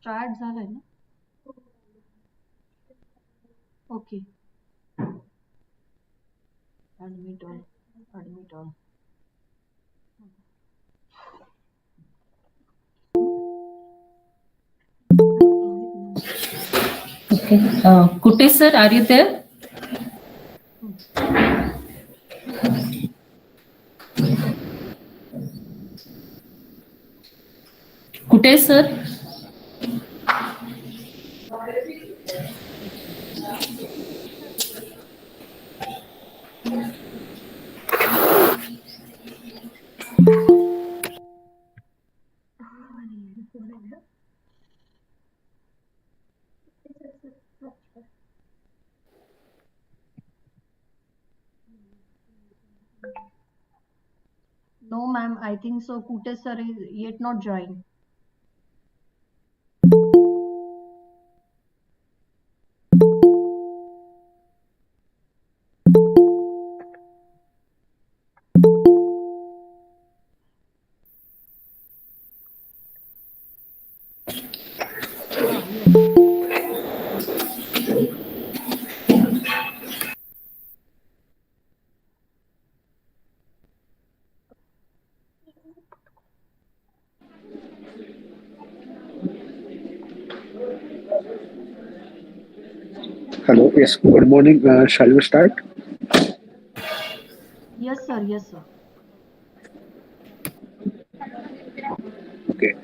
Start झालंय ना. Okay. Admit on. Admit on. Okay. Kute sir, are you there? Kute sir? No, ma'am. I think so. Kute sir is yet not joined. Hello. Yes. Good morning. Shall we start? Yes, sir. Yes, sir. Okay.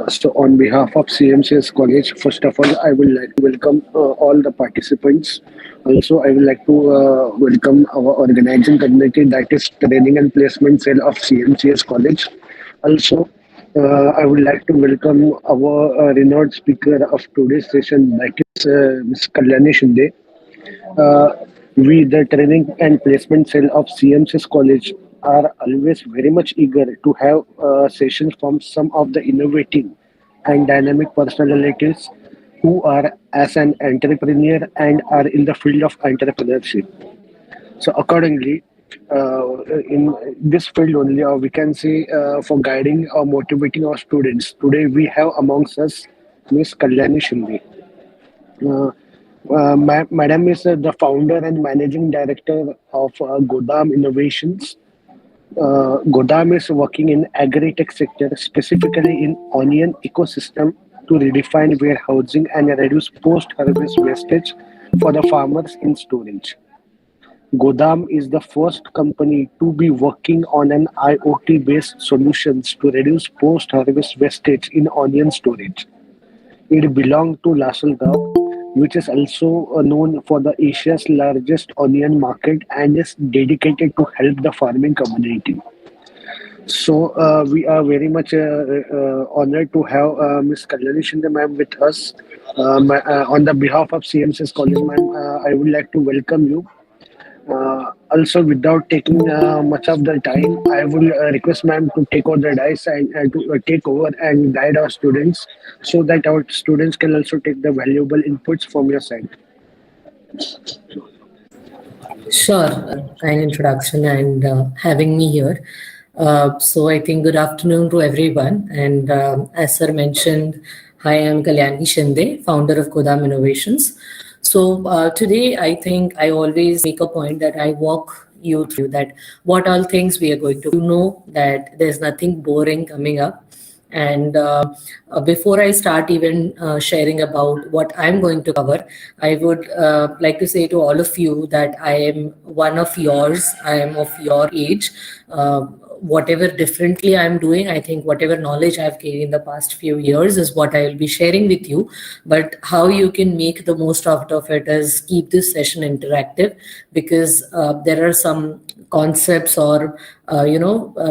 So, on behalf of CMCS College, first of all, I would like to welcome all the participants. Also, I would like to welcome our organizing committee, that is Training and Placement Cell of CMCS College. Also, I would like to welcome our renowned speaker of today's session, that is Ms. Kalyani Shinde. Uh, we, the training and placement cell of CMCS College, are always very much eager to have sessions from some of the innovative and dynamic personalities who are as an entrepreneur and are in the field of entrepreneurship. So accordingly, in this field only, we can say for guiding or motivating our students, today we have amongst us Miss Kalyani Shinde. Uh, Madam is the founder and managing director of Godam Innovations. Godam is working in agri-tech sector, specifically in onion ecosystem to redefine warehousing and reduce post-harvest wastage for the farmers in storage. Godam is the first company to be working on an IoT-based solutions to reduce post-harvest wastage in onion storage. It belonged to Lasselgao, which is also known for the Asia's largest onion market and is dedicated to help the farming community. So we are very much honored to have Ms. Kalyani Shinde ma'am with us. On the behalf of CMCS College ma'am, I would like to welcome you. Also, without taking much of the time, I will request ma'am to take over the dice and to take over and guide our students so that our students can also take the valuable inputs from your side. Sure. Kind introduction and having me here. So I think good afternoon to everyone. And as sir mentioned, hi, I'm Kalyani Shinde, founder of Kodam Innovations. So today, I think I always make a point that I walk you through that what all things we are going to know, that there's nothing boring coming up. And before I start even sharing about what I'm going to cover, I would like to say to all of you that I am one of yours. I am of your age. Whatever differently I'm doing, I think whatever knowledge I've gained in the past few years is what I will be sharing with you. But how you can make the most out of it is keep this session interactive, because there are some concepts or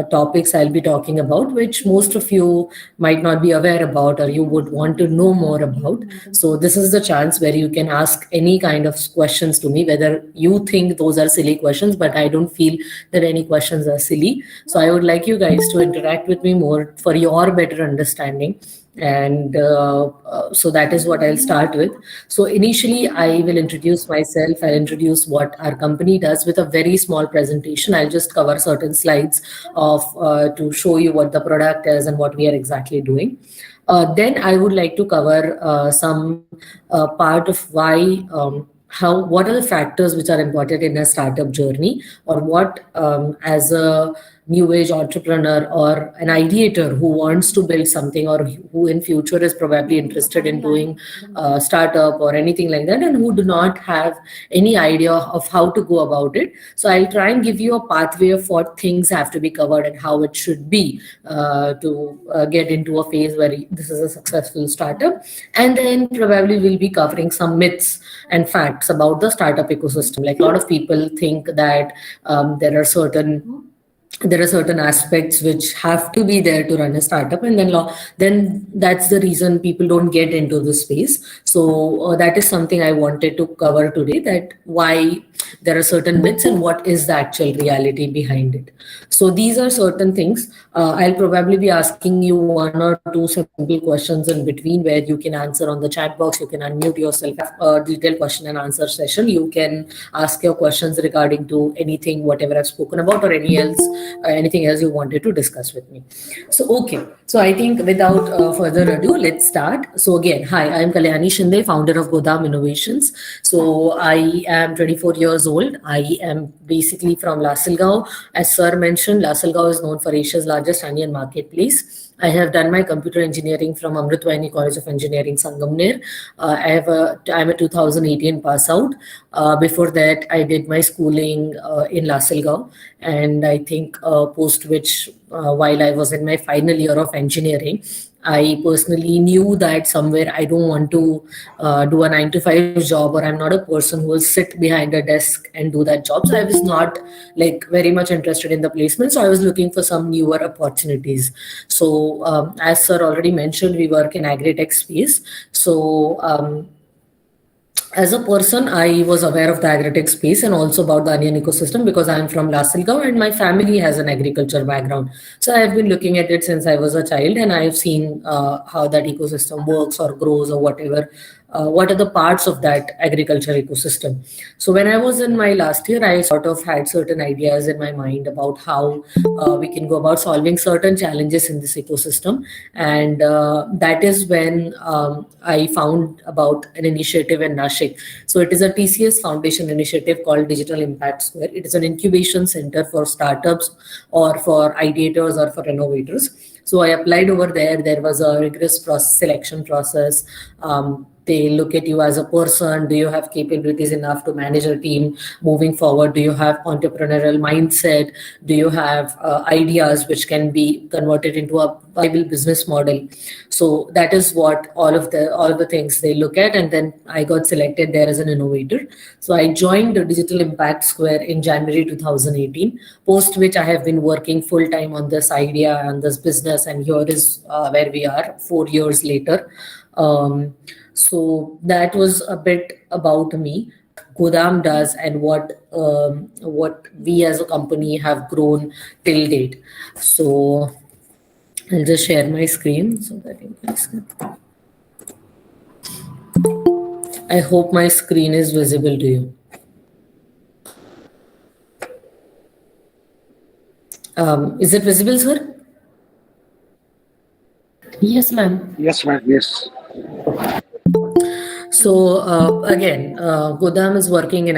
topics I'll be talking about which most of you might not be aware about or you would want to know more about. So this is the chance where you can ask any kind of questions to me, whether you think those are silly questions, but I don't feel that any questions are silly. So I would like you guys to interact with me more for your better understanding. And so that is what I'll start with. So initially, I will introduce myself. I'll introduce what our company does with a very small presentation. I'll just cover certain slides of to show you what the product is and what we are exactly doing. Then I would like to cover some part of why. What are the factors which are important in a startup journey, or what as a new age entrepreneur or an ideator who wants to build something, or who in future is probably interested in doing startup or anything like that, and who do not have any idea of how to go about it. So I'll try and give you a pathway of what things have to be covered and how it should be to get into a phase where this is a successful startup. And then probably we'll be covering some myths and facts about the startup ecosystem. Like, a lot of people think that there are certain aspects which have to be there to run a startup, and then that's the reason people don't get into this space. So that is something I wanted to cover today, that why there are certain myths and what is the actual reality behind it. So these are certain things. I'll probably be asking you one or two simple questions in between, where you can answer on the chat box. You can unmute yourself, a detailed question and answer session. You can ask your questions regarding to anything, whatever I've spoken about, or anything else you wanted to discuss with me. So, okay. So I think without further ado, let's start. So again, hi, I'm Kalyani Shinde, founder of Godam Innovations. So I am 24 years old. I am basically from Lasalgaon. As sir mentioned, Lasalgaon is known for Asia's largest onion marketplace. I have done my computer engineering from Amritwani College of Engineering, Sangamner. I'm a 2018 pass out. Before that, I did my schooling in Lasalgaon, and I think post which, while I was in my final year of engineering, I personally knew that somewhere I don't want to do a 9 to 5 job, or I'm not a person who will sit behind a desk and do that job. So I was not like very much interested in the placement. So I was looking for some newer opportunities. So as sir already mentioned, we work in agri-tech space. So as a person, I was aware of the agri-tech space and also about the onion ecosystem, because I'm from Lasalgaon and my family has an agriculture background. So I've been looking at it since I was a child, and I've seen how that ecosystem works or grows or whatever. What are the parts of that agriculture ecosystem? So when I was in my last year, I sort of had certain ideas in my mind about how we can go about solving certain challenges in this ecosystem. And that is when I found about an initiative in Nashik. So it is a TCS Foundation initiative called Digital Impact Square. It is an incubation center for startups or for ideators or for innovators. So I applied over there. There was a rigorous selection process. They look at you as a person. Do you have capabilities enough to manage a team moving forward? Do you have entrepreneurial mindset? Do you have ideas which can be converted into a viable business model? So that is what all of the things they look at. And then I got selected there as an innovator. So I joined the Digital Impact Square in January 2018, post which I have been working full time on this idea and this business. And here is where we are 4 years later. So that was a bit about me, Godam does, and what we as a company have grown till date. So I'll just share my screen so that you can see. I hope my screen is visible to you. Is it visible, sir? Yes, ma'am. Yes, ma'am. Yes. So again, Godam is working in